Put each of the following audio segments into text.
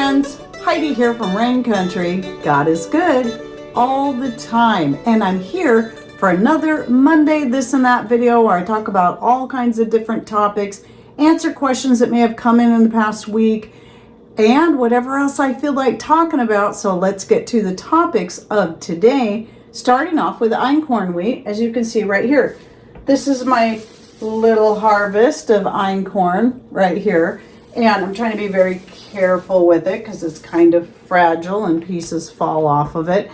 friends, Heidi here from Rain Country. God is good all the time, and I'm here for another Monday This and That video where I talk about all kinds of different topics, answer questions that may have come in the past week, and whatever else I feel like talking about. So let's get to the topics of today, starting off with einkorn wheat. As you can see right here, this is my little harvest of einkorn right here, and I'm trying to be very careful with it because it's kind of fragile and pieces fall off of it.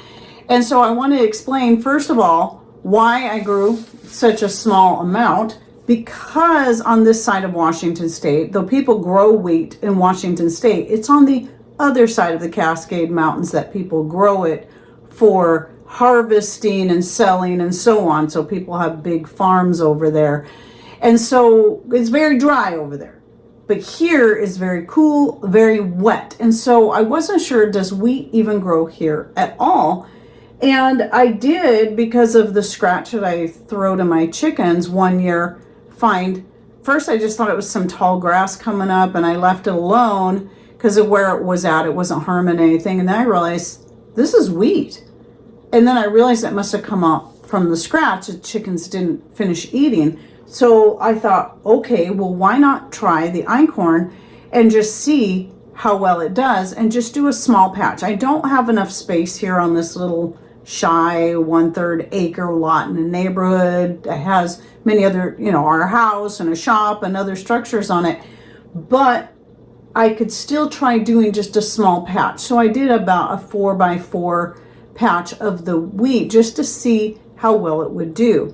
And so I want to explain first of all why I grew such a small amount, because on this side of Washington State, though people grow wheat in Washington State, it's on the other side of the Cascade Mountains that people grow it for harvesting and selling and so on. So people have big farms over there. And so it's very dry over there. But here is very cool, very wet. And so I wasn't sure, does wheat even grow here at all? And I did, because of the scratch that I throw to my chickens one year, find, first I just thought it was some tall grass coming up and I left it alone because of where it was at. It wasn't harming anything. And then I realized this is wheat. And then I realized it must have come up from the scratch. The chickens didn't finish eating. So I thought, okay, well, why not try the einkorn and just see how well it does and just do a small patch. I don't have enough space here on this little shy 1/3 acre lot in the neighborhood. It has many other, our house and a shop and other structures on it. But I could still try doing just a small patch. So I did about a 4x4 patch of the wheat just to see how well it would do.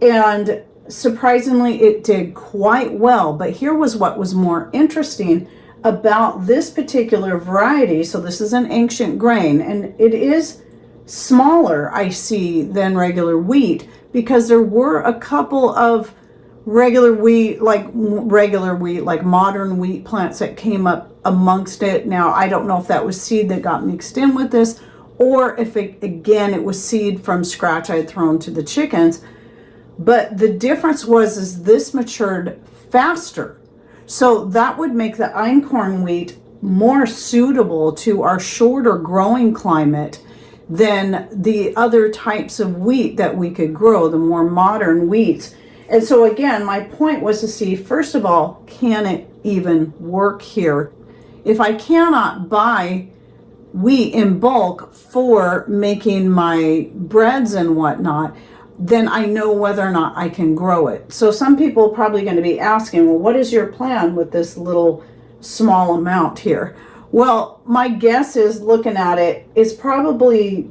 And surprisingly, it did quite well. But here was what was more interesting about this particular variety. So this is an ancient grain, and it is smaller, I see, than regular wheat, because there were a couple of regular wheat, like modern wheat plants that came up amongst it. Now, I don't know if that was seed that got mixed in with this, or if it was seed from scratch I had thrown to the chickens. But the difference is this matured faster. So that would make the einkorn wheat more suitable to our shorter growing climate than the other types of wheat that we could grow, the more modern wheats. And so again, my point was to see, first of all, can it even work here? If I cannot buy wheat in bulk for making my breads and whatnot, then I know whether or not I can grow it. So some people are probably going to be asking, well, what is your plan with this little small amount here? Well, my guess is, looking at it, is probably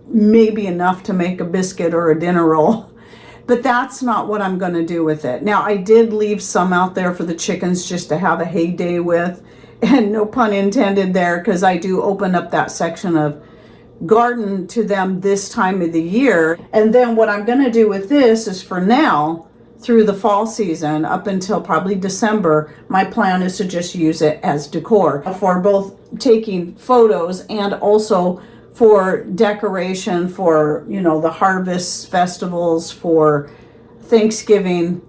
maybe enough to make a biscuit or a dinner roll. But that's not what I'm going to do with it. Now, I did leave some out there for the chickens just to have a heyday with. And no pun intended there, because I do open up that section of garden to them this time of the year. And then what I'm going to do with this is, for now, through the fall season up until probably December, my plan is to just use it as decor for both taking photos and also for decoration for, the harvest festivals, for Thanksgiving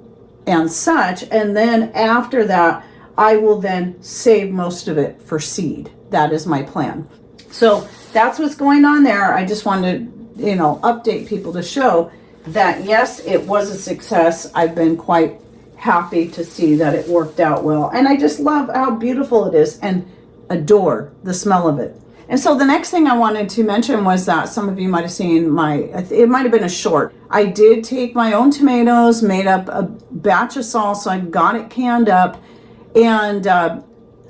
and such. And then after that, I will then save most of it for seed. That is my plan. So that's what's going on there. I just wanted to, update people to show that, yes, it was a success. I've been quite happy to see that it worked out well. And I just love how beautiful it is and adore the smell of it. And so the next thing I wanted to mention was that some of you might have seen it might have been a short. I did take my own tomatoes, made up a batch of salsa, got it canned up, and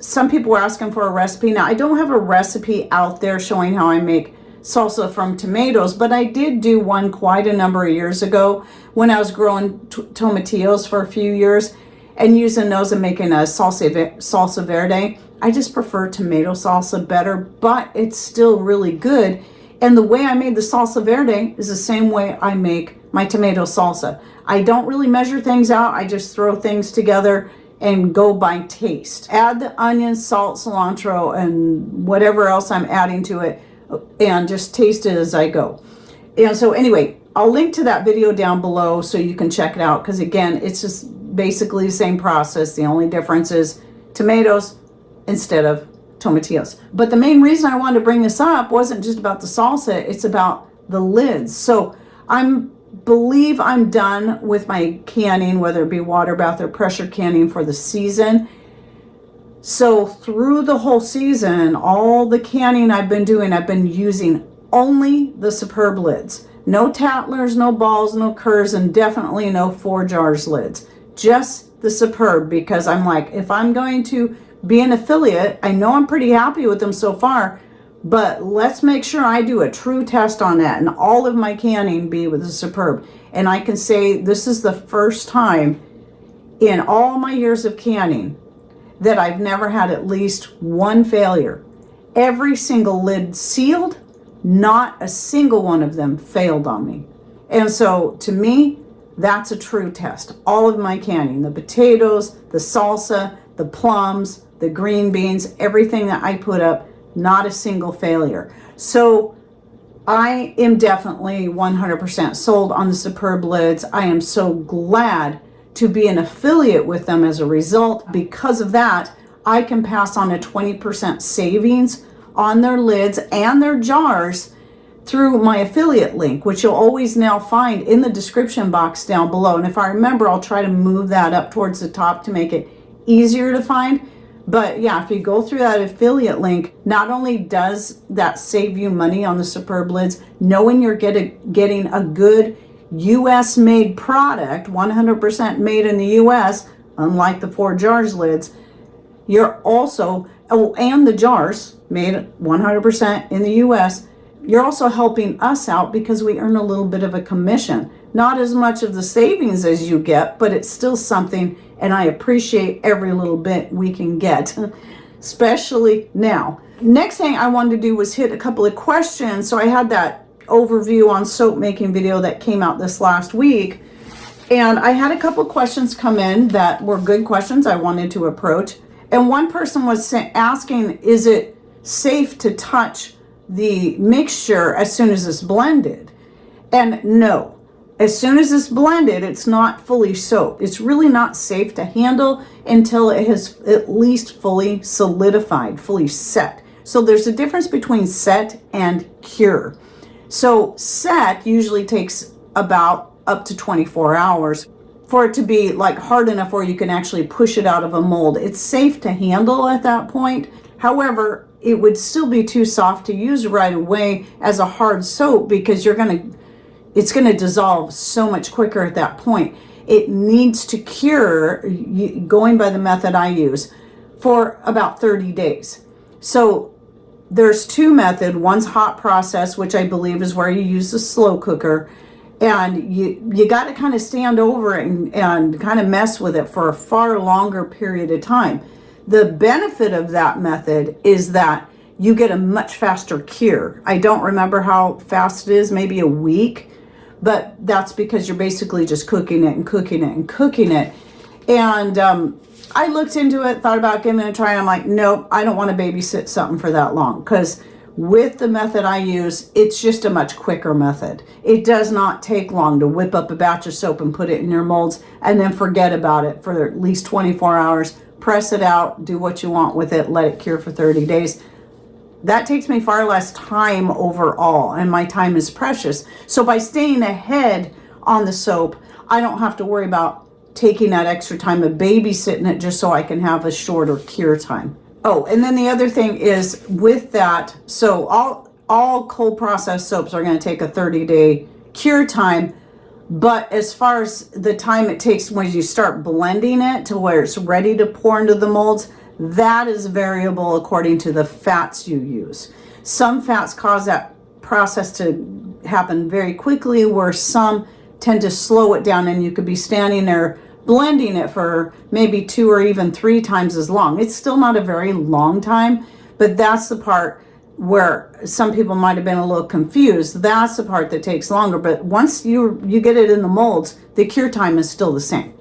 some people were asking for a recipe. Now, I don't have a recipe out there showing how I make salsa from tomatoes, but I did do one quite a number of years ago when I was growing tomatillos for a few years and using those and making a salsa verde. I just prefer tomato salsa better, but it's still really good. And the way I made the salsa verde is the same way I make my tomato salsa. I don't really measure things out. I just throw things together and go by taste. Add the onion, salt, cilantro, and whatever else I'm adding to it, and just taste it as I go. And so anyway, I'll link to that video down below so you can check it out, because again, it's just basically the same process. The only difference is tomatoes instead of tomatillos. But the main reason I wanted to bring this up wasn't just about the salsa, it's about the lids. So believe I'm done with my canning, whether it be water bath or pressure canning for the season. So through the whole season, all the canning I've been doing, I've been using only the Superb lids. No Tattlers, no balls, no Kerrs, and definitely no 4 jars lids. Just the Superb, because I'm like, if I'm going to be an affiliate, I know I'm pretty happy with them so far, but let's make sure I do a true test on that and all of my canning be with the Superb. And I can say this is the first time in all my years of canning that I've never had at least one failure. Every single lid sealed, not a single one of them failed on me. And so to me, that's a true test. All of my canning, the potatoes, the salsa, the plums, the green beans, everything that I put up, not a single failure. So I am definitely 100% sold on the Superb lids. I am so glad to be an affiliate with them as a result. Because of that, I can pass on a 20% savings on their lids and their jars through my affiliate link, which you'll always now find in the description box down below. And if I remember, I'll try to move that up towards the top to make it easier to find. But yeah, if you go through that affiliate link, not only does that save you money on the Superb lids, knowing you're getting a good US made product, 100% made in the US, unlike the 4 jars lids, you're also, oh, and the jars made 100% in the US, you're also helping us out because we earn a little bit of a commission. Not as much of the savings as you get, but it's still something, and I appreciate every little bit we can get, especially now. Next thing I wanted to do was hit a couple of questions. So I had that overview on soap making video that came out this last week, and I had a couple of questions come in that were good questions I wanted to approach. And one person was asking, is it safe to touch the mixture as soon as it's blended? And no, as soon as it's blended, it's not fully soaked. It's really not safe to handle until it has at least fully solidified, fully set. So there's a difference between set and cure. So set usually takes about up to 24 hours for it to be like hard enough where you can actually push it out of a mold. It's safe to handle at that point. However, it would still be too soft to use right away as a hard soap because it's gonna dissolve so much quicker at that point. It needs to cure, going by the method I use, for about 30 days. So there's 2 methods. One's hot process, which I believe is where you use the slow cooker, and you got to kind of stand over it and kind of mess with it for a far longer period of time. The benefit of that method is that you get a much faster cure. I don't remember how fast it is, maybe a week, but that's because you're basically just cooking it and cooking it and cooking it. And I looked into it, thought about giving it a try, and I'm like, nope, I don't want to babysit something for that long, because with the method I use, it's just a much quicker method. It does not take long to whip up a batch of soap and put it in your molds and then forget about it for at least 24 hours, press it out, do what you want with it, let it cure for 30 days. That takes me far less time overall, and my time is precious. So by staying ahead on the soap, I don't have to worry about taking that extra time of babysitting it just so I can have a shorter cure time. Oh, and then the other thing is with that, so all cold processed soaps are going to take a 30-day cure time, but as far as the time it takes when you start blending it to where it's ready to pour into the molds, that is variable according to the fats you use. Some fats cause that process to happen very quickly, where some tend to slow it down, and you could be standing there blending it for maybe 2 or even 3 times as long. It's still not a very long time, but that's the part where some people might have been a little confused. That's the part that takes longer, but once you get it in the molds, the cure time is still the same.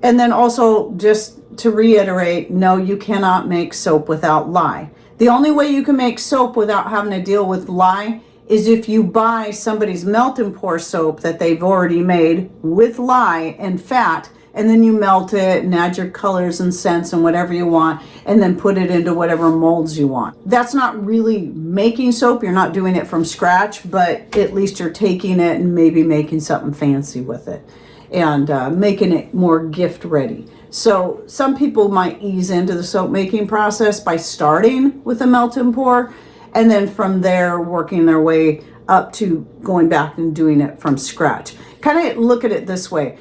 And then also, just to reiterate, no, you cannot make soap without lye. The only way you can make soap without having to deal with lye is if you buy somebody's melt and pour soap that they've already made with lye and fat, and then you melt it and add your colors and scents and whatever you want, and then put it into whatever molds you want. That's not really making soap. You're not doing it from scratch, but at least you're taking it and maybe making something fancy with it and making it more gift ready. So some people might ease into the soap making process by starting with a melt and pour, and then from there working their way up to going back and doing it from scratch. Kind of look at it this way.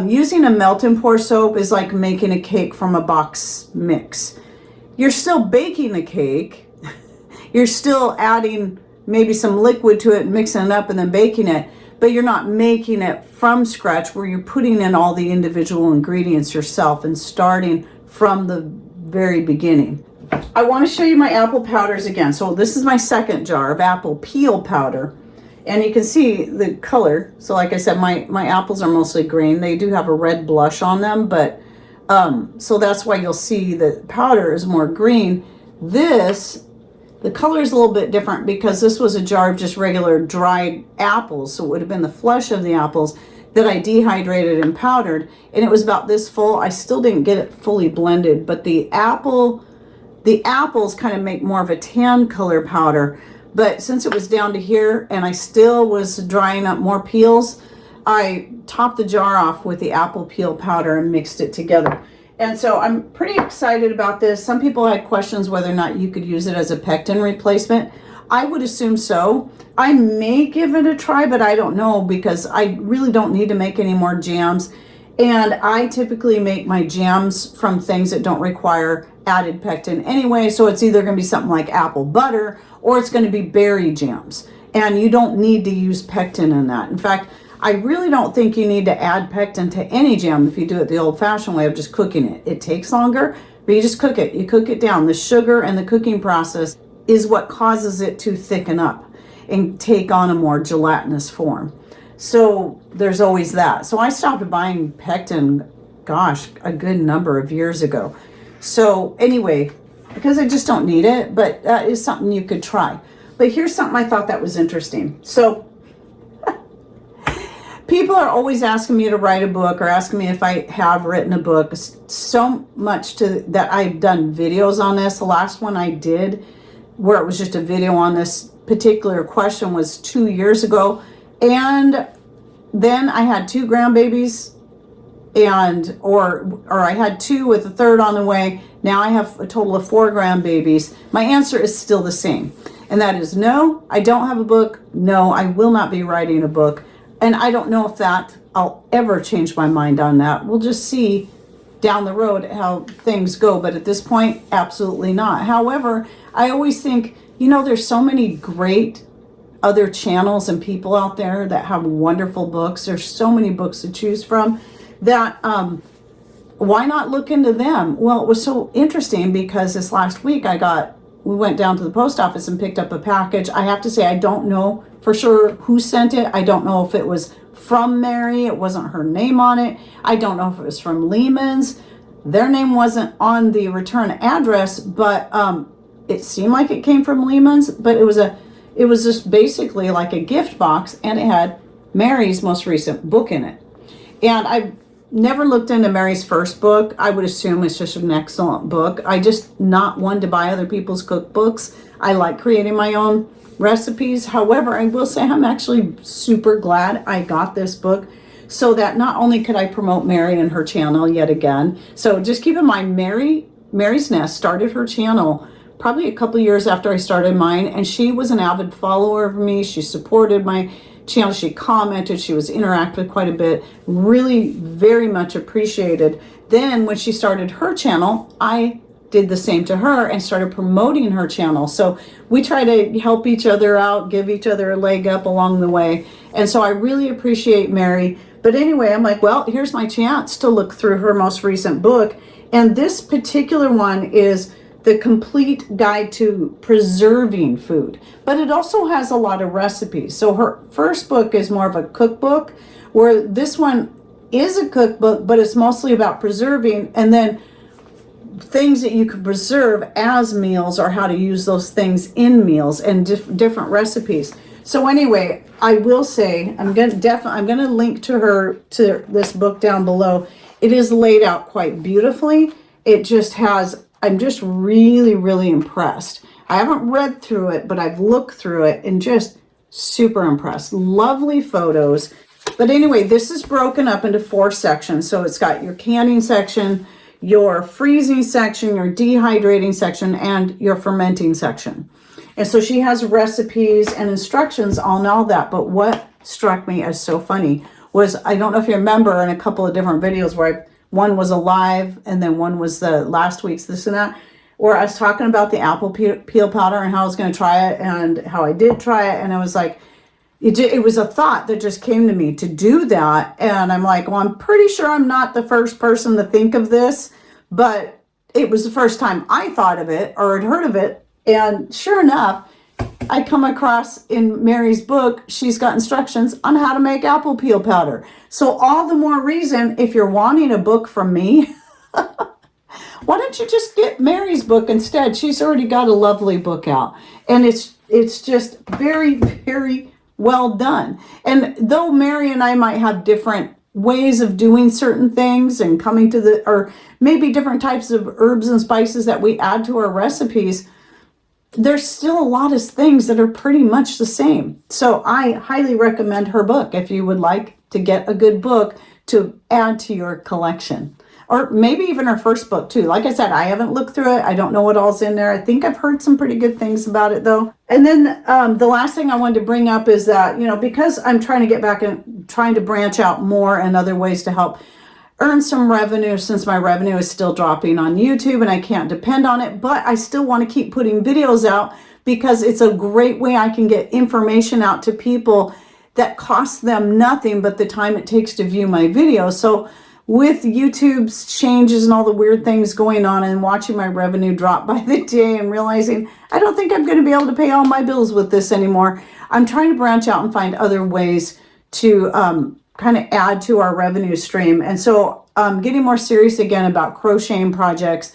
Using a melt and pour soap is like making a cake from a box mix. You're still baking the cake. You're still adding maybe some liquid to it, mixing it up and then baking it, but you're not making it from scratch where you're putting in all the individual ingredients yourself and starting from the very beginning. I want to show you my apple powders again. So this is my second jar of apple peel powder. And you can see the color. So like I said, my apples are mostly green. They do have a red blush on them, but so that's why you'll see the powder is more green. The color is a little bit different because this was a jar of just regular dried apples. So it would have been the flesh of the apples that I dehydrated and powdered. And it was about this full. I still didn't get it fully blended, but the apples kind of make more of a tan color powder. But since it was down to here and I still was drying up more peels, I topped the jar off with the apple peel powder and mixed it together. And so I'm pretty excited about this. Some people had questions whether or not you could use it as a pectin replacement. I would assume so. I may give it a try, but I don't know because I really don't need to make any more jams. And I typically make my jams from things that don't require added pectin anyway. So it's either going to be something like apple butter or it's going to be berry jams. And you don't need to use pectin in that. In fact, I really don't think you need to add pectin to any jam if you do it the old-fashioned way of just cooking it. It takes longer, but you just cook it. You cook it down. The sugar and the cooking process is what causes it to thicken up and take on a more gelatinous form. So there's always that. So I stopped buying pectin, gosh, a good number of years ago. So anyway, because I just don't need it, but that is something you could try. But here's something I thought that was interesting. So people are always asking me to write a book or asking me if I have written a book. So much to that I've done videos on this. The last one I did where it was just a video on this particular question was 2 years ago. And then I had 2 grandbabies and or I had 2 with a third on the way. Now I have a total of 4 grandbabies. My answer is still the same. And that is no, I don't have a book. No, I will not be writing a book. And I don't know if that I'll ever change my mind on that. We'll just see down the road how things go. But at this point, absolutely not. However, I always think, you know, there's so many great other channels and people out there that have wonderful books. There's so many books to choose from that why not look into them? Well, it was so interesting because this last week we went down to the post office and picked up a package. I have to say, I don't know for sure who sent it. I don't know if it was from Mary. It wasn't her name on it. I don't know if it was from Lehman's. Their name wasn't on the return address, but it seemed like it came from Lehman's. But it was just basically like a gift box, and it had Mary's most recent book in it. And I've never looked into Mary's first book. I would assume it's just an excellent book. I just not one to buy other people's cookbooks. I like creating my own recipes. However, I will say I'm actually super glad I got this book so that not only could I promote Mary and her channel yet again. So just keep in mind, Mary's Nest started her channel probably a couple years after I started mine, and she was an avid follower of me. She supported my channel. She commented. She was interactive quite a bit. Really very much appreciated. Then when she started her channel, I did the same to her and started promoting her channel. So we try to help each other out, give each other a leg up along the way. And so I really appreciate Mary. But anyway, I'm like, well, here's my chance to look through her most recent book. And this particular one is the complete guide to preserving food, but it also has a lot of recipes. So her first book is more of a cookbook, where this one is a cookbook, but it's mostly about preserving and then things that you can preserve as meals or how to use those things in meals and different recipes. So anyway, I will say I'm going to link to this book down below. It is laid out quite beautifully. It just has, I'm just really, really impressed. I haven't read through it, but I've looked through it and just super impressed. Lovely photos. But anyway, this is broken up into 4 sections. So it's got your canning section, your freezing section, your dehydrating section, and your fermenting section. And so she has recipes and instructions on all that. But what struck me as so funny was, I don't know if you remember in a couple of different videos where one was a live and then one was the last week's this and that, where I was talking about the apple peel powder and how I was going to try it and how I did try it. And I was like, it was a thought that just came to me to do that. And I'm like, well, I'm pretty sure I'm not the first person to think of this, but it was the first time I thought of it or had heard of it. And sure enough, I come across in Mary's book, she's got instructions on how to make apple peel powder. So all the more reason, if you're wanting a book from me, why don't you just get Mary's book instead? She's already got a lovely book out. And it's just very, very well done. And though Mary and I might have different ways of doing certain things and coming to the, or maybe different types of herbs and spices that we add to our recipes, there's still a lot of things that are pretty much the same. So I highly recommend her book if you would like to get a good book to add to your collection. Or maybe even her first book too. Like I said, I haven't looked through it. I don't know what all's in there. I think I've heard some pretty good things about it though. And then the last thing I wanted to bring up is that, you know, because I'm trying to get back and trying to branch out more and other ways to help earn some revenue, since my revenue is still dropping on YouTube and I can't depend on it, but I still want to keep putting videos out because it's a great way I can get information out to people that costs them nothing but the time it takes to view my videos. So with YouTube's changes and all the weird things going on and watching my revenue drop by the day and realizing I don't think I'm going to be able to pay all my bills with this anymore, I'm trying to branch out and find other ways to kind of add to our revenue stream. And so getting more serious again about crocheting projects.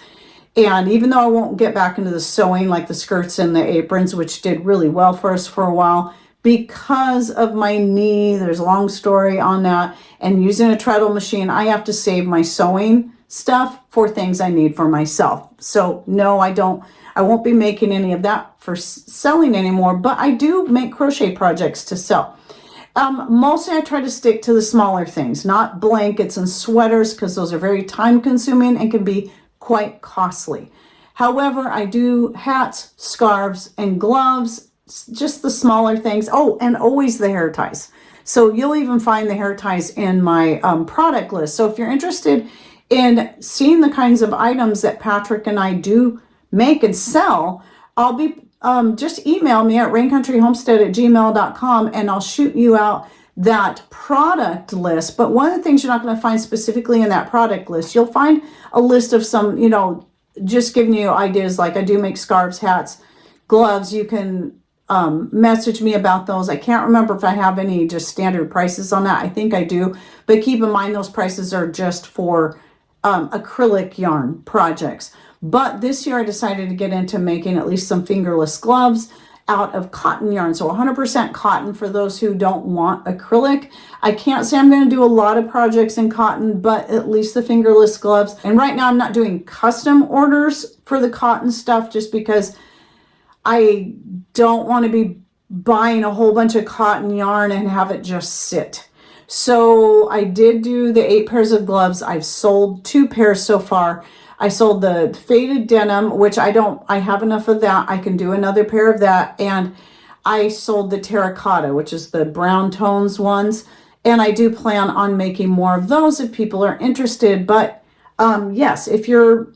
And even though I won't get back into the sewing like the skirts and the aprons, which did really well for us for a while, because of my knee, there's a long story on that, and using a treadle machine, I have to save my sewing stuff for things I need for myself. So no, I won't be making any of that for selling anymore, but I do make crochet projects to sell. Mostly I try to stick to the smaller things, not blankets and sweaters, because those are very time consuming and can be quite costly. However, I do hats, scarves, and gloves, just the smaller things. Oh, and always the hair ties. So you'll even find the hair ties in my product list. So if you're interested in seeing the kinds of items that Patrick and I do make and sell, I'll be just email me at raincountryhomestead@gmail.com and I'll shoot you out that product list. But one of the things you're not going to find specifically in that product list, you'll find a list of some, you know, just giving you ideas. Like I do make scarves, hats, gloves. You can message me about those. I can't remember if I have any just standard prices on that. I think I do, but keep in mind those prices are just for acrylic yarn projects. But this year I decided to get into making at least some fingerless gloves out of cotton yarn. So 100% cotton for those who don't want acrylic. I can't say I'm going to do a lot of projects in cotton, but at least the fingerless gloves. And right now I'm not doing custom orders for the cotton stuff just because I don't want to be buying a whole bunch of cotton yarn and have it just sit. So I did do the 8 pairs of gloves. I've sold 2 pairs so far. I sold the faded denim, which I have enough of that. I can do another pair of that. And I sold the terracotta, which is the brown tones ones. And I do plan on making more of those if people are interested. But yes, if you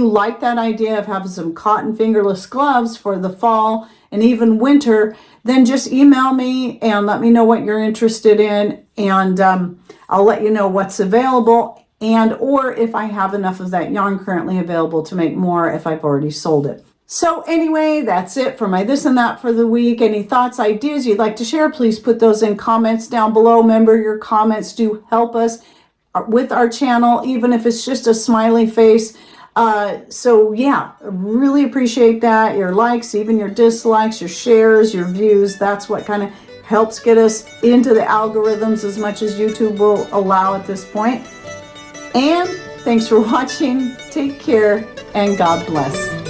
like that idea of having some cotton fingerless gloves for the fall and even winter, then just email me and let me know what you're interested in. And I'll let you know what's available. And or if I have enough of that yarn currently available to make more if I've already sold it. So anyway, that's it for my this and that for the week. Any thoughts, ideas you'd like to share, please put those in comments down below. Remember, your comments do help us with our channel, even if it's just a smiley face. So yeah, really appreciate that. Your likes, even your dislikes, your shares, your views. That's what kind of helps get us into the algorithms as much as YouTube will allow at this point. And thanks for watching. Take care and God bless.